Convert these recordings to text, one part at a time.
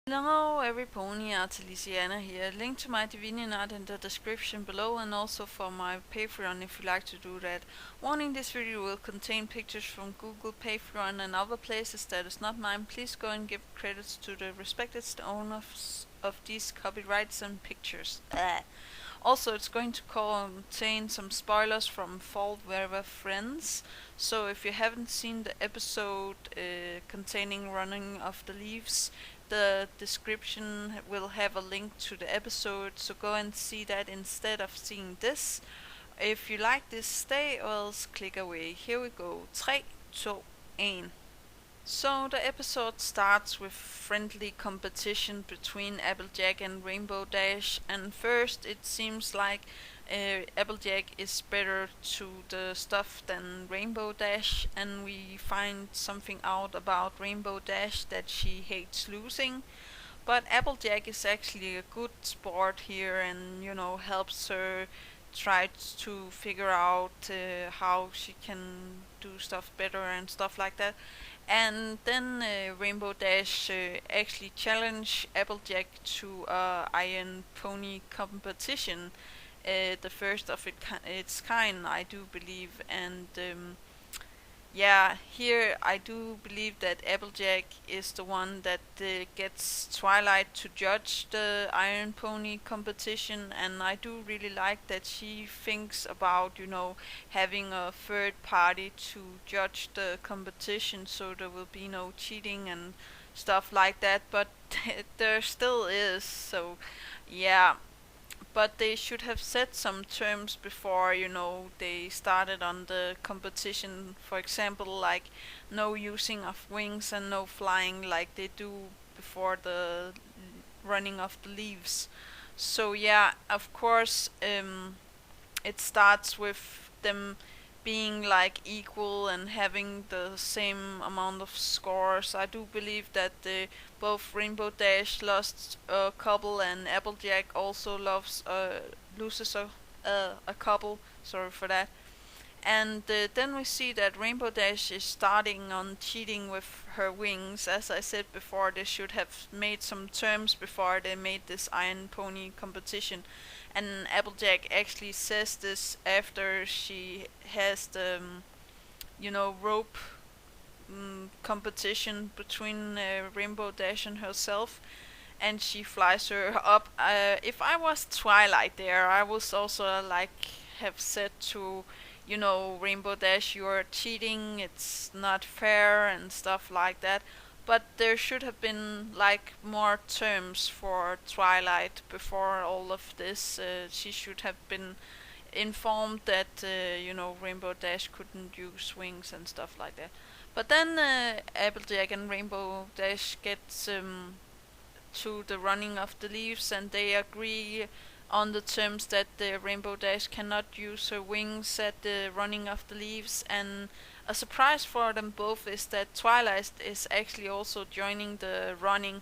Hello every pony, Artlishianna here. Link to my Divinian art in the description below and also for my Patreon if you like to do that. Warning, this video will contain pictures from Google, Patreon and other places that is not mine. Please go and give credits to the respected owners of these copyrights and pictures. Also, it's going to contain some spoilers from Fall Weather Friends. So if you haven't seen the episode containing Running of the Leaves, the description will have a link to the episode, so go and see that instead of seeing this. If you like this, stay or else click away. Here we go. 3, 2, 1. So the episode starts with friendly competition between Applejack and Rainbow Dash, and first it seems like Applejack is better to the stuff than Rainbow Dash, and we find something out about Rainbow Dash that she hates losing. But Applejack is actually a good sport here and, helps her try to figure out how she can do stuff better and stuff like that. And then Rainbow Dash actually challenged Applejack to Iron Pony competition, the first of its kind, I do believe. And yeah, here I do believe that Applejack is the one that gets Twilight to judge the Iron Pony competition, and I do really like that she thinks about, having a third party to judge the competition so there will be no cheating and stuff like that, but there still is, so yeah, but they should have set some terms before, they started on the competition. For example, like no using of wings and no flying like they do before the running of the leaves. So yeah, of course, it starts with them being like equal and having the same amount of scores. I do believe that both Rainbow Dash lost a couple and Applejack also loses a couple. Sorry for that. And then we see that Rainbow Dash is starting on cheating with her wings. As I said before, they should have made some terms before they made this Iron Pony competition. And Applejack actually says this after she has the, rope competition between Rainbow Dash and herself, and she flies her up. If I was Twilight there, I was also have said to, Rainbow Dash, you're cheating, it's not fair and stuff like that. But there should have been more terms for Twilight before all of this. She should have been informed that Rainbow Dash couldn't use wings and stuff like that. But then Applejack and Rainbow Dash gets to the running of the leaves, and they agree on the terms that the Rainbow Dash cannot use her wings at the running of the leaves. And a surprise for them both is that Twilight is actually also joining the running,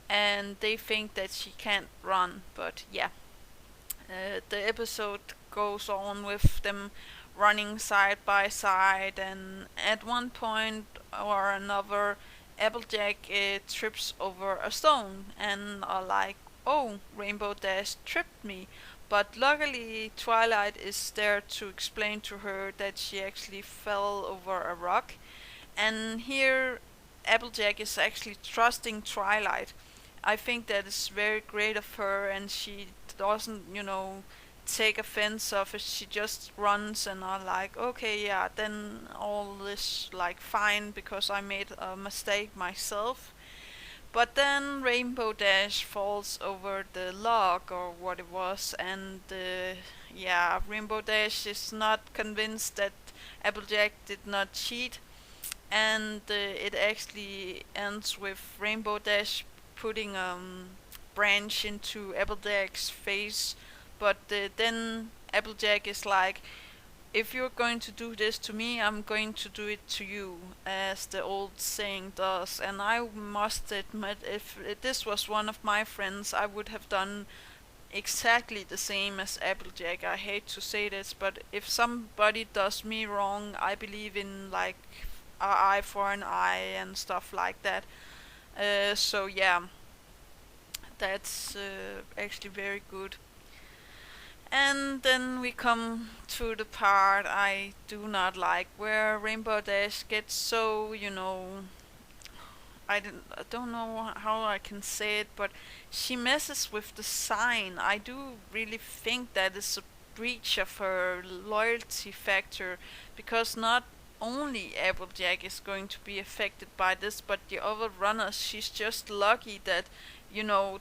and they think that she can't run. But yeah, the episode goes on with them running side by side, and at one point or another, Applejack trips over a stone and are like, "Oh, Rainbow Dash tripped me." But luckily, Twilight is there to explain to her that she actually fell over a rock. And here, Applejack is actually trusting Twilight. I think that is very great of her, and she doesn't, take offense of it. She just runs and are like, okay, yeah, then all is fine because I made a mistake myself. But then Rainbow Dash falls over the log or what it was, and yeah, Rainbow Dash is not convinced that Applejack did not cheat, and it actually ends with Rainbow Dash putting a branch into Applejack's face. But then Applejack is like, if you're going to do this to me, I'm going to do it to you, as the old saying does. And I must admit, if this was one of my friends, I would have done exactly the same as Applejack. I hate to say this, but if somebody does me wrong, I believe in an eye for an eye and stuff like that. So yeah, That's actually very good. And then we come to the part I do not like, where Rainbow Dash gets so, I don't know how I can say it, but she messes with the sign. I do really think that is a breach of her loyalty factor, because not only Applejack is going to be affected by this, but the other runners. She's just lucky that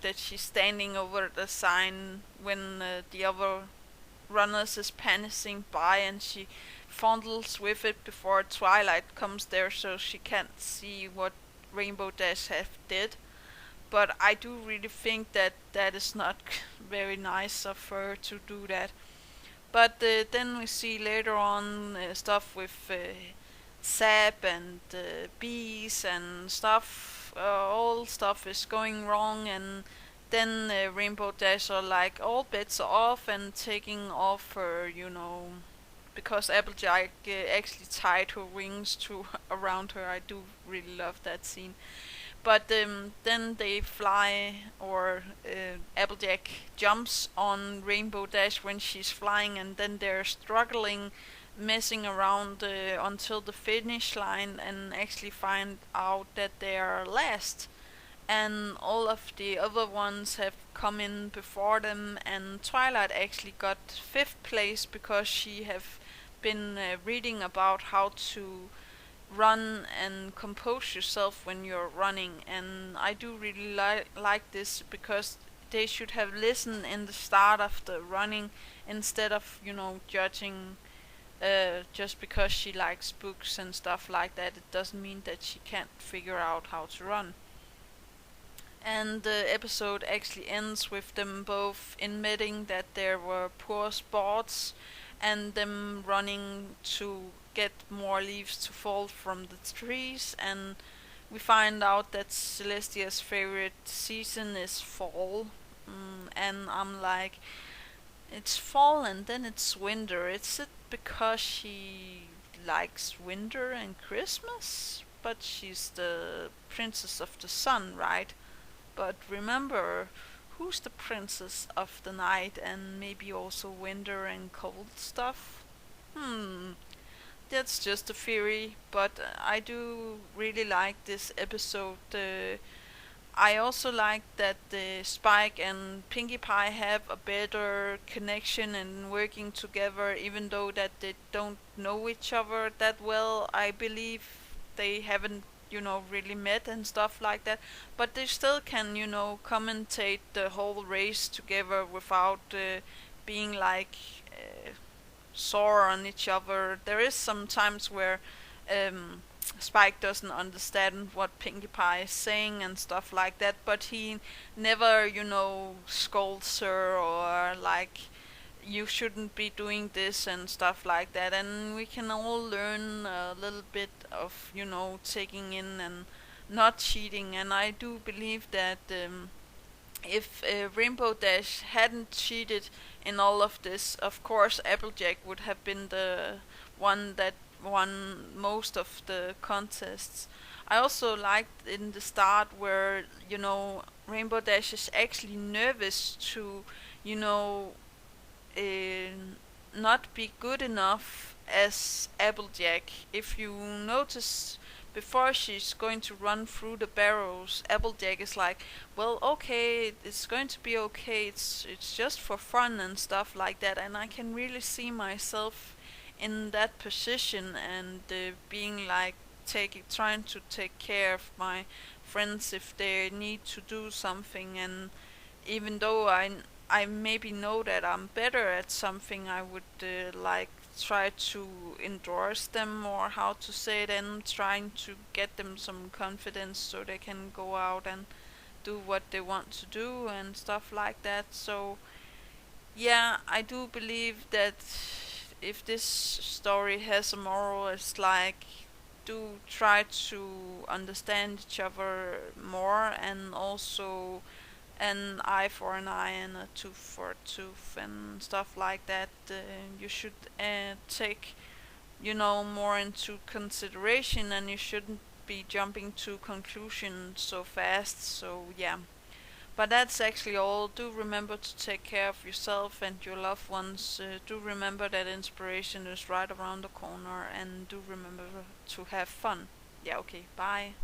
that she's standing over the sign when the other runners is passing by, and she fondles with it before Twilight comes there, so she can't see what Rainbow Dash have did. But I do really think that that is not very nice of her to do that. But then we see later on stuff with sap and bees and stuff. All stuff is going wrong, and then Rainbow Dash are like all bets are off and taking off her, because Applejack actually tied her wings to around her. I do really love that scene. But then they fly, or Applejack jumps on Rainbow Dash when she's flying, and then they're struggling, messing around until the finish line, and actually find out that they are last. And all of the other ones have come in before them, and Twilight actually got fifth place because she have been reading about how to run and compose yourself when you're running. And I do really like this, because they should have listened in the start of the running, instead of judging just because she likes books and stuff like that. It doesn't mean that she can't figure out how to run. And the episode actually ends with them both admitting that there were poor sports, and them running to get more leaves to fall from the trees. And we find out that Celestia's favorite season is fall. And I'm like, it's fall and then it's winter. Is it because she likes winter and Christmas? But she's the princess of the sun, right? But remember, who's the princess of the night and maybe also winter and cold stuff? Hmm, that's just a theory, but I do really like this episode. I also like that Spike and Pinkie Pie have a better connection and working together, even though that they don't know each other that well. I believe they haven't, really met and stuff like that, but they still can, commentate the whole race together without being like sore on each other. There is some times where um, Spike doesn't understand what Pinkie Pie is saying and stuff like that, but he never, scolds her, or like, you shouldn't be doing this and stuff like that. And we can all learn a little bit of, taking in and not cheating. And I do believe that if Rainbow Dash hadn't cheated in all of this, of course Applejack would have been the one that won most of the contests. I also liked in the start where, Rainbow Dash is actually nervous to, you know, uh, not be good enough as Applejack. If you notice, before she's going to run through the barrels, Applejack is like, "Well, okay, it's going to be okay. It's just for fun and stuff like that." And I can really see myself in that position, and being like trying to take care of my friends if they need to do something. And even though I maybe know that I'm better at something, I would like try to endorse them, or how to say it, and trying to get them some confidence so they can go out and do what they want to do and stuff like that. So yeah, I do believe that if this story has a moral, it's like, do try to understand each other more, and also an eye for an eye and a tooth for a tooth and stuff like that. You should take, more into consideration, and you shouldn't be jumping to conclusions so fast. So yeah. But that's actually all. Do remember to take care of yourself and your loved ones. Do remember that inspiration is right around the corner, and do remember to have fun. Yeah, okay, bye.